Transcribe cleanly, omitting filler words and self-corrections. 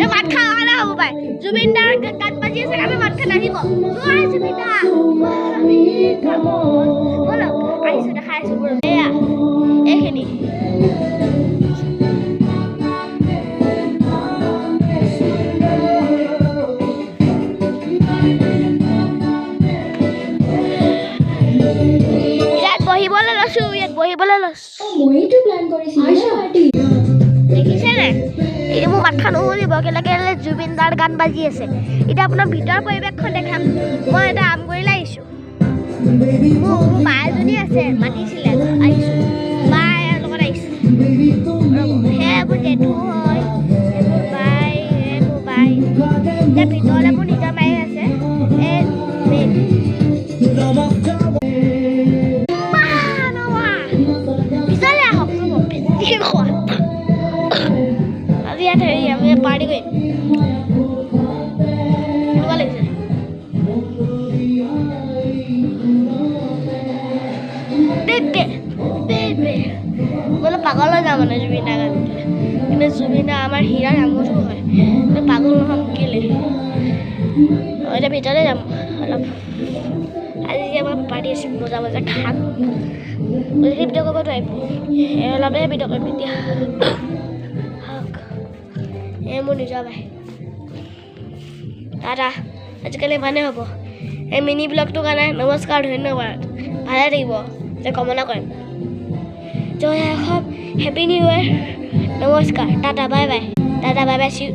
ভাত খাওঁ কাৰণে হ'ব পাৰে জুবিন দাৰ গান বাজি আছে আমি ভাত খাই নাহিব নোৱাৰে জুবিন দা বলক আহিছোঁ দেখাই আছোঁ বোলো এয়া এইখিনি বহিবলৈ লৈছোঁ মইতো প্ল্যান কৰিছিলোঁ দেখিছেনে এই মোৰ মাথা নুশুনিব কেলে জুবিন দাৰ গান বাজি আছে এতিয়া আপোনাৰ ভিতৰৰ পৰিৱেশখন দেখাম মই এটা আমগুৰিলৈ আহিছোঁ মোৰ বা এজনী আছে মাতিছিলে আহিছোঁ বা লগত আহিছোঁ সেইবোৰ জেঠু হয় এইবোৰ বাই এতিয়া ভিতৰলৈ মোৰ নিজৰ মায়ে আছে আজি ইয়াত হেৰি আমি পাৰ্টি কৰিম কেনেকুৱা লাগিছে বোলে পাগল হৈ যাওঁ মানে জুবিন দা গান কিন্তু জুবিন দা আমাৰ হীৰাৰ আঙুৰটো হয় পাগল নহ'ম কেলে এতিয়া ভিতৰতে যাম অলপ আজি আমাৰ পাৰ্টি আছে মজা মজা খাম যদি ভিডিঅ' কৰিব নোৱাৰিম অলপহে ভিডিঅ' কৰিম এতিয়া এই মোৰ নিজৰ ভাই দাদা আজিকালি মানে হ'ব এই মিনি ব্লগটোৰ কাৰণে নমস্কাৰ ধন্যবাদ ভালে থাকিব যে কামনা কৰিম জয় অসম হেপী নিউ ইয়েৰ নমস্কাৰ tata bye bye see U